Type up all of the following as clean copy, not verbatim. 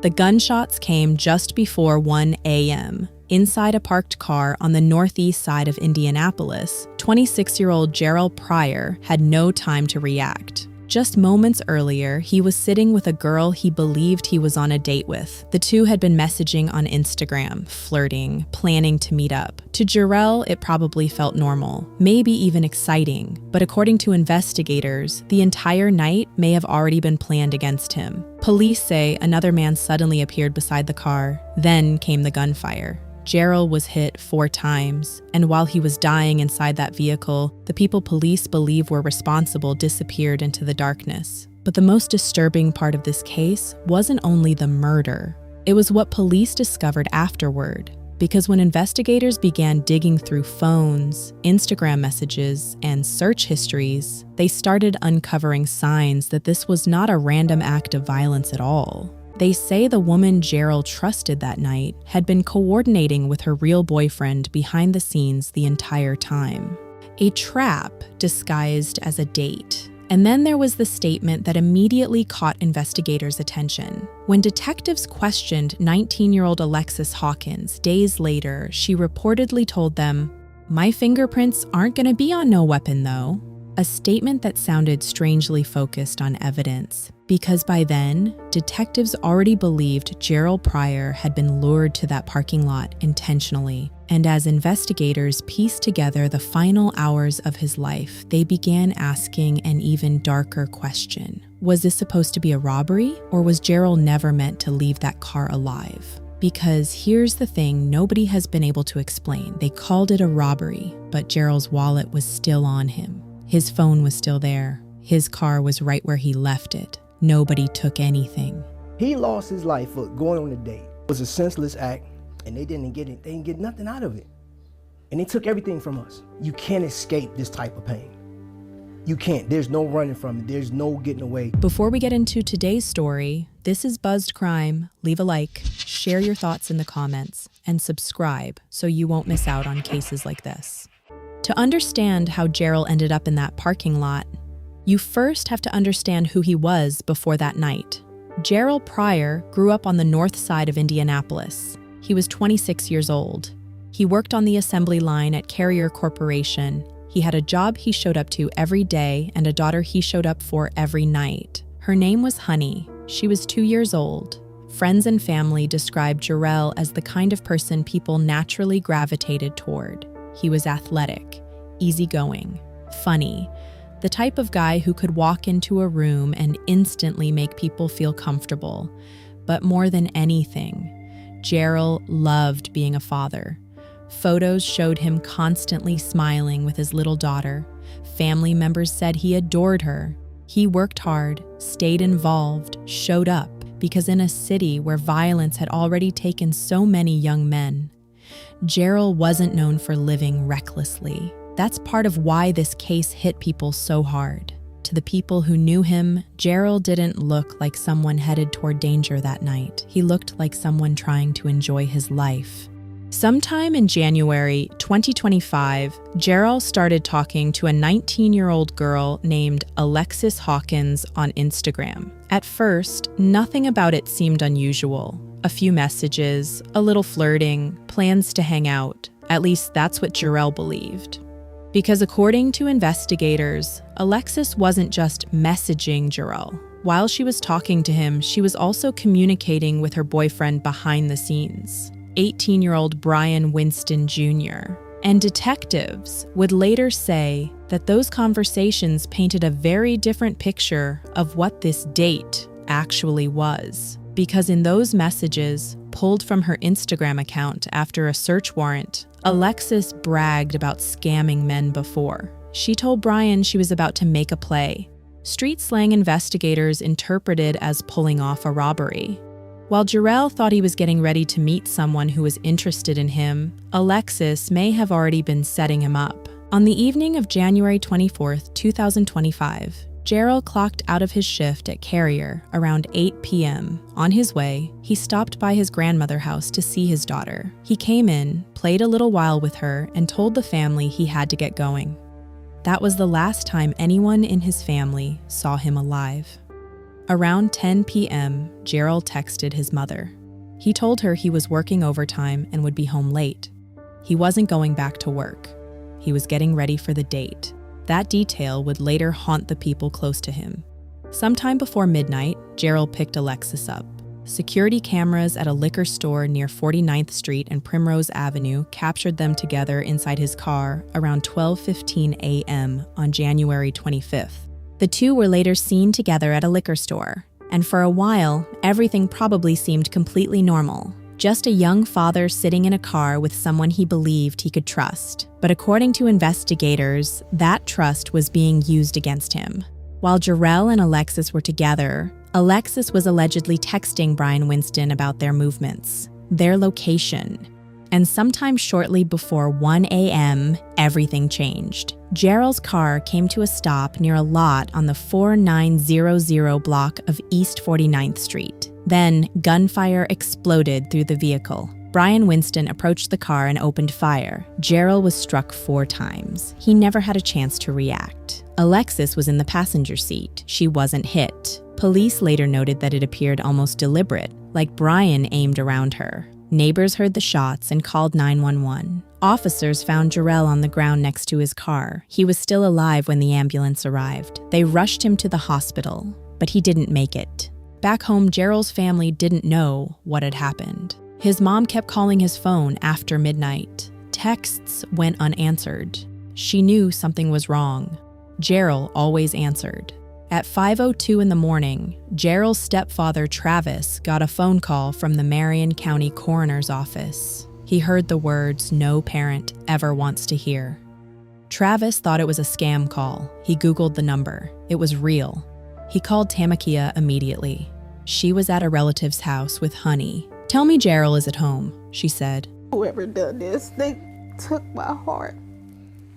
The gunshots came just before 1 a.m. Inside a parked car on the northeast side of Indianapolis, 26-year-old Jarrell Pryor had no time to react. Just moments earlier, he was sitting with a girl he believed he was on a date with. The two had been messaging on Instagram, flirting, planning to meet up. To Jarrell, it probably felt normal, maybe even exciting, but according to investigators, the entire night may have already been planned against him. Police say another man suddenly appeared beside the car, then came the gunfire. Jarrell was hit 4 times, and while he was dying inside that vehicle, the people police believe were responsible disappeared into the darkness. But the most disturbing part of this case wasn't only the murder. It was what police discovered afterward. Because when investigators began digging through phones, Instagram messages, and search histories, they started uncovering signs that this was not a random act of violence at all. They say the woman Jarrell trusted that night had been coordinating with her real boyfriend behind the scenes the entire time. A trap disguised as a date. And then there was the statement that immediately caught investigators' attention. When detectives questioned 19-year-old Alexis Hawkins days later, she reportedly told them, "My fingerprints aren't gonna be on no weapon though." A statement that sounded strangely focused on evidence, because by then, detectives already believed Jarrell Pryor had been lured to that parking lot intentionally. And as investigators pieced together the final hours of his life, they began asking an even darker question. Was this supposed to be a robbery, or was Jarrell never meant to leave that car alive? Because here's the thing nobody has been able to explain. They called it a robbery, but Jarrell's wallet was still on him. His phone was still there. His car was right where he left it. Nobody took anything. He lost his life for going on a date. It was a senseless act, and they didn't get nothing out of it. And they took everything from us. You can't escape this type of pain. You can't. There's no running from it. There's no getting away. Before we get into today's story, this is Buzzed Crime. Leave a like, share your thoughts in the comments, and subscribe so you won't miss out on cases like this. To understand how Jarrell ended up in that parking lot, you first have to understand who he was before that night. Jarrell Pryor grew up on the north side of Indianapolis. He was 26 years old. He worked on the assembly line at Carrier Corporation. He had a job he showed up to every day and a daughter he showed up for every night. Her name was Honey. She was 2 years old. Friends and family described Jarrell as the kind of person people naturally gravitated toward. He was athletic, easygoing, funny, the type of guy who could walk into a room and instantly make people feel comfortable. But more than anything, Jarrell loved being a father. Photos showed him constantly smiling with his little daughter. Family members said he adored her. He worked hard, stayed involved, showed up, because in a city where violence had already taken so many young men, Jarrell wasn't known for living recklessly. That's part of why this case hit people so hard. To the people who knew him, Jarrell didn't look like someone headed toward danger that night. He looked like someone trying to enjoy his life. Sometime in January 2025, Jarrell started talking to a 19-year-old girl named Alexis Hawkins on Instagram. At first, nothing about it seemed unusual. A few messages, a little flirting, plans to hang out. At least that's what Jarrell believed. Because according to investigators, Alexis wasn't just messaging Jarrell. While she was talking to him, she was also communicating with her boyfriend behind the scenes, 18-year-old Brian Winston Jr. And detectives would later say that those conversations painted a very different picture of what this date actually was. Because in those messages, pulled from her Instagram account after a search warrant, Alexis bragged about scamming men before. She told Brian she was about to make a play. Street slang investigators interpreted as pulling off a robbery. While Jarrell thought he was getting ready to meet someone who was interested in him, Alexis may have already been setting him up. On the evening of January 24th, 2025, Jarrell clocked out of his shift at Carrier around 8 p.m. On his way, he stopped by his grandmother's house to see his daughter. He came in, played a little while with her, and told the family he had to get going. That was the last time anyone in his family saw him alive. Around 10 p.m., Gerald texted his mother. He told her he was working overtime and would be home late. He wasn't going back to work. He was getting ready for the date. That detail would later haunt the people close to him. Sometime before midnight, Gerald picked Alexis up. Security cameras at a liquor store near 49th Street and Primrose Avenue captured them together inside his car around 12:15 a.m. on January 25th. The two were later seen together at a liquor store, and for a while, everything probably seemed completely normal. Just a young father sitting in a car with someone he believed he could trust. But according to investigators, that trust was being used against him. While Jarrell and Alexis were together, Alexis was allegedly texting Brian Winston about their movements, their location. And sometime shortly before 1 a.m., everything changed. Jarrell's car came to a stop near a lot on the 4900 block of East 49th Street. Then, gunfire exploded through the vehicle. Brian Winston approached the car and opened fire. Jarrell was struck 4 times. He never had a chance to react. Alexis was in the passenger seat. She wasn't hit. Police later noted that it appeared almost deliberate, like Brian aimed around her. Neighbors heard the shots and called 911. Officers found Jarrell on the ground next to his car. He was still alive when the ambulance arrived. They rushed him to the hospital, but he didn't make it. Back home, Jarrell's family didn't know what had happened. His mom kept calling his phone after midnight. Texts went unanswered. She knew something was wrong. Jarrell always answered. At 5:02 in the morning, Jarrell's stepfather, Travis, got a phone call from the Marion County Coroner's Office. He heard the words no parent ever wants to hear. Travis thought it was a scam call. He Googled the number. It was real. He called Tamakia immediately. She was at a relative's house with Honey. "Tell me Jarrell is at home," she said. Whoever done this, they took my heart.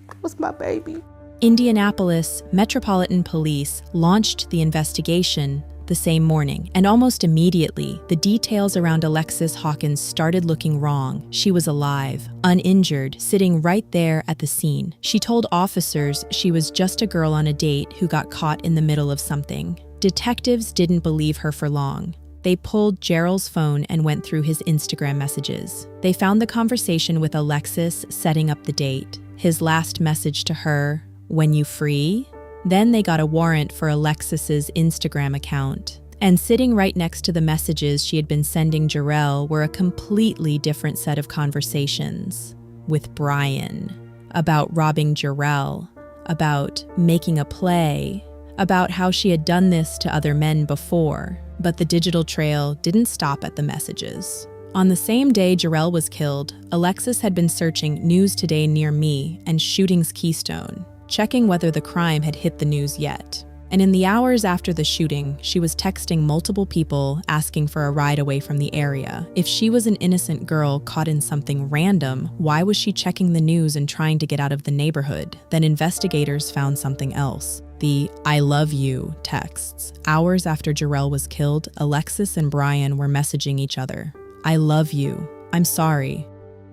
It was my baby. Indianapolis Metropolitan Police launched the investigation the same morning, and almost immediately, the details around Alexis Hawkins started looking wrong. She was alive, uninjured, sitting right there at the scene. She told officers she was just a girl on a date who got caught in the middle of something. Detectives didn't believe her for long. They pulled Jarrell's phone and went through his Instagram messages. They found the conversation with Alexis setting up the date. His last message to her, "When you free?" Then they got a warrant for Alexis's Instagram account. And sitting right next to the messages she had been sending Jarrell were a completely different set of conversations. With Brian. About robbing Jarrell. About making a play. About how she had done this to other men before. But the digital trail didn't stop at the messages. On the same day Jarrell was killed, Alexis had been searching News Today Near Me and Shootings Keystone, checking whether the crime had hit the news yet. And in the hours after the shooting, she was texting multiple people asking for a ride away from the area. If she was an innocent girl caught in something random, why was she checking the news and trying to get out of the neighborhood? Then investigators found something else. The "I love you" texts. Hours after Jarrell was killed, Alexis and Brian were messaging each other. "I love you. I'm sorry."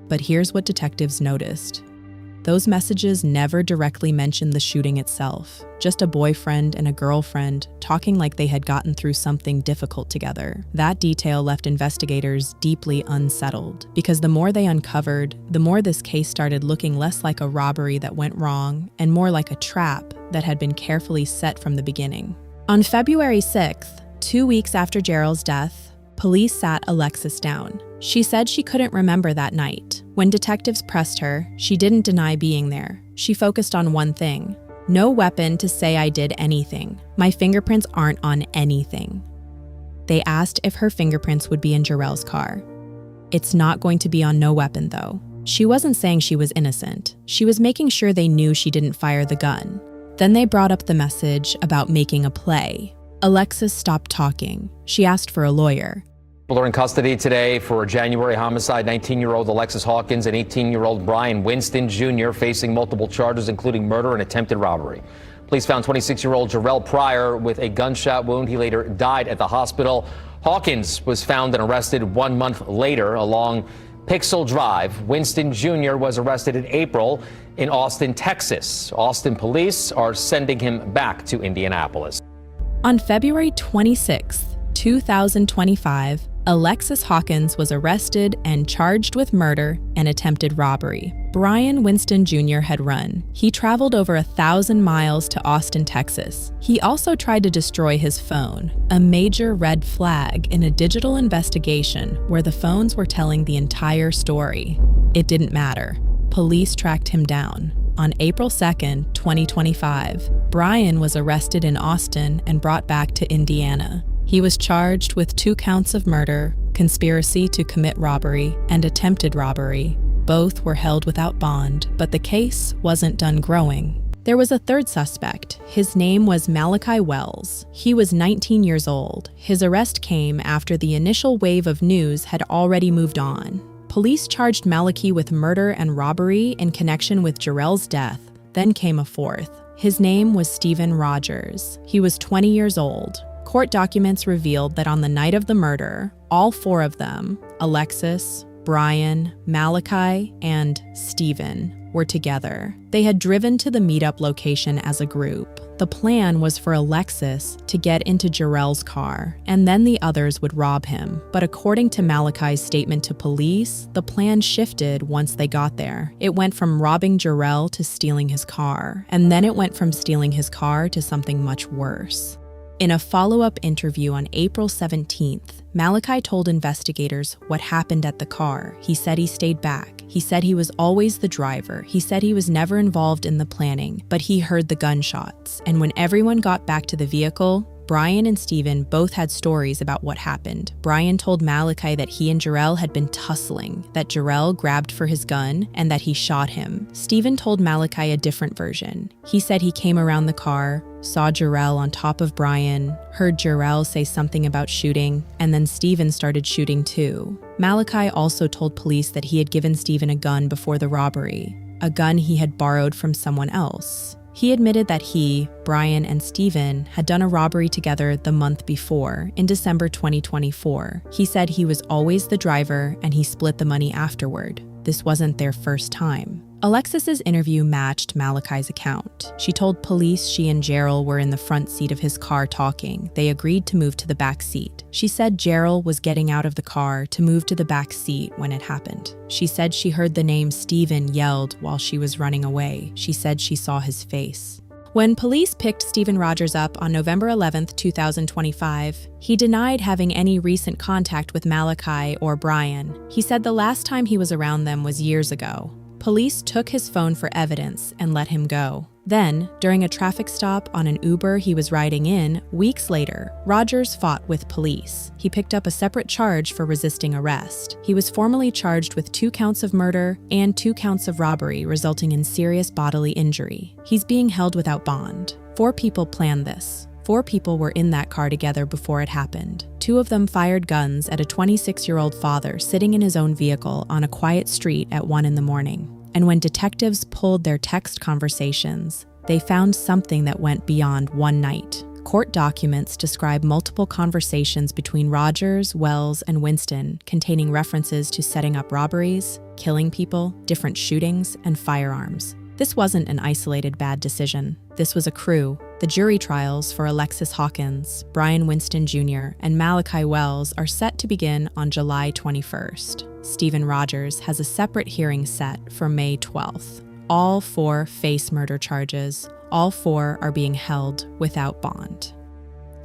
But here's what detectives noticed. Those messages never directly mentioned the shooting itself, just a boyfriend and a girlfriend talking like they had gotten through something difficult together. That detail left investigators deeply unsettled, because the more they uncovered, the more this case started looking less like a robbery that went wrong and more like a trap that had been carefully set from the beginning. On February 6th, 2 weeks after Jarrell's death, police sat Alexis down. She said she couldn't remember that night. When detectives pressed her, she didn't deny being there. She focused on one thing: no weapon to say I did anything. My fingerprints aren't on anything. They asked if her fingerprints would be in Jarrell's car. It's not going to be on no weapon, though. She wasn't saying she was innocent. She was making sure they knew she didn't fire the gun. Then they brought up the message about making a play. Alexis stopped talking. She asked for a lawyer. People are in custody today for a January homicide. 19-year-old Alexis Hawkins and 18-year-old Brian Winston Jr. facing multiple charges, including murder and attempted robbery. Police found 26-year-old Jarrell Pryor with a gunshot wound. He later died at the hospital. Hawkins was found and arrested 1 month later along Pixel Drive. Winston Jr. was arrested in April in Austin, Texas. Austin police are sending him back to Indianapolis. On February 26, 2025, Alexis Hawkins was arrested and charged with murder and attempted robbery. Brian Winston Jr. had run. He traveled over 1,000 miles to Austin, Texas. He also tried to destroy his phone, a major red flag in a digital investigation where the phones were telling the entire story. It didn't matter. Police tracked him down. On April 2nd, 2025, Brian was arrested in Austin and brought back to Indiana. He was charged with 2 counts of murder, conspiracy to commit robbery, and attempted robbery. Both were held without bond, but the case wasn't done growing. There was a third suspect. His name was Malachi Wells. He was 19 years old. His arrest came after the initial wave of news had already moved on. Police charged Malachi with murder and robbery in connection with Jarrell's death. Then came a fourth. His name was Stephen Rogers. He was 20 years old. Court documents revealed that on the night of the murder, all 4 of them, Alexis, Brian, Malachi, and Stephen, were together. They had driven to the meetup location as a group. The plan was for Alexis to get into Jarrell's car, and then the others would rob him. But according to Malachi's statement to police, the plan shifted once they got there. It went from robbing Jarrell to stealing his car, and then it went from stealing his car to something much worse. In a follow-up interview on April 17th, Malachi told investigators what happened at the car. He said he stayed back. He said he was always the driver. He said he was never involved in the planning, but he heard the gunshots. And when everyone got back to the vehicle, Brian and Stephen both had stories about what happened. Brian told Malachi that he and Jarrell had been tussling, that Jarrell grabbed for his gun, and that he shot him. Stephen told Malachi a different version. He said he came around the car, saw Jarrell on top of Brian, heard Jarrell say something about shooting, and then Stephen started shooting too. Malachi also told police that he had given Stephen a gun before the robbery, a gun he had borrowed from someone else. He admitted that he, Brian, and Stephen had done a robbery together the month before, in December 2024. He said he was always the driver and he split the money afterward. This wasn't their first time. Alexis's interview matched Malachi's account. She told police she and Jarrell were in the front seat of his car talking. They agreed to move to the back seat. She said Jarrell was getting out of the car to move to the back seat when it happened. She said she heard the name Stephen yelled while she was running away. She said she saw his face. When police picked Stephen Rogers up on November 11, 2025, he denied having any recent contact with Malachi or Brian. He said the last time he was around them was years ago. Police took his phone for evidence and let him go. Then, during a traffic stop on an Uber he was riding in, weeks later, Rogers fought with police. He picked up a separate charge for resisting arrest. He was formally charged with 2 counts of murder and 2 counts of robbery resulting in serious bodily injury. He's being held without bond. 4 people planned this. 4 people were in that car together before it happened. 2 of them fired guns at a 26-year-old father sitting in his own vehicle on a quiet street at 1 a.m. And when detectives pulled their text conversations, they found something that went beyond one night. Court documents describe multiple conversations between Rogers, Wells, and Winston containing references to setting up robberies, killing people, different shootings, and firearms. This wasn't an isolated bad decision. This was a crew. The jury trials for Alexis Hawkins, Brian Winston Jr., and Malachi Wells are set to begin on July 21st. Stephen Rogers has a separate hearing set for May 12th. All 4 face murder charges. All 4 are being held without bond.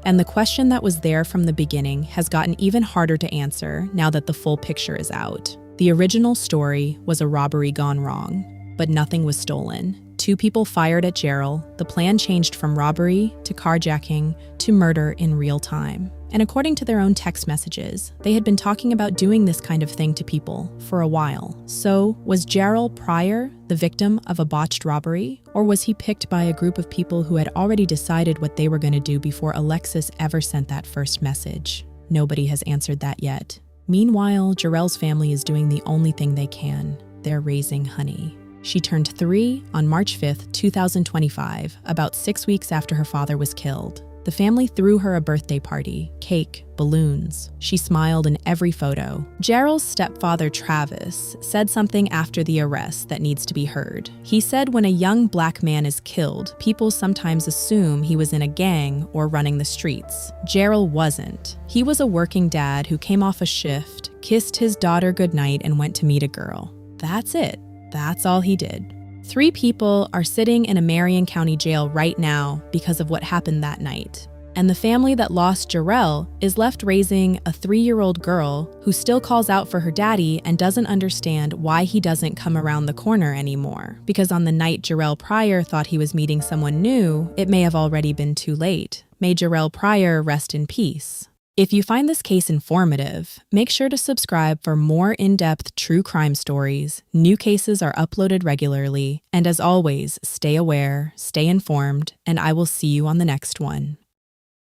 And the question that was there from the beginning has gotten even harder to answer now that the full picture is out. The original story was a robbery gone wrong, but nothing was stolen. 2 people fired at Jarrell. The plan changed from robbery to carjacking to murder in real time. And according to their own text messages, they had been talking about doing this kind of thing to people for a while. So, was Jarrell Pryor the victim of a botched robbery? Or was he picked by a group of people who had already decided what they were going to do before Alexis ever sent that first message? Nobody has answered that yet. Meanwhile, Jarrell's family is doing the only thing they can. They're raising Honey. She turned 3 on March 5th, 2025, about 6 weeks after her father was killed. The family threw her a birthday party, cake, balloons. She smiled in every photo. Jarrell's stepfather, Travis, said something after the arrest that needs to be heard. He said when a young black man is killed, people sometimes assume he was in a gang or running the streets. Jarrell wasn't. He was a working dad who came off a shift, kissed his daughter goodnight, and went to meet a girl. That's it. That's all he did. 3 people are sitting in a Marion County jail right now because of what happened that night. And the family that lost Jarrell is left raising a 3-year-old girl who still calls out for her daddy and doesn't understand why he doesn't come around the corner anymore. Because on the night Jarrell Pryor thought he was meeting someone new, it may have already been too late. May Jarrell Pryor rest in peace. If you find this case informative, make sure to subscribe for more in-depth true crime stories. New cases are uploaded regularly. And as always, stay aware, stay informed, and I will see you on the next one.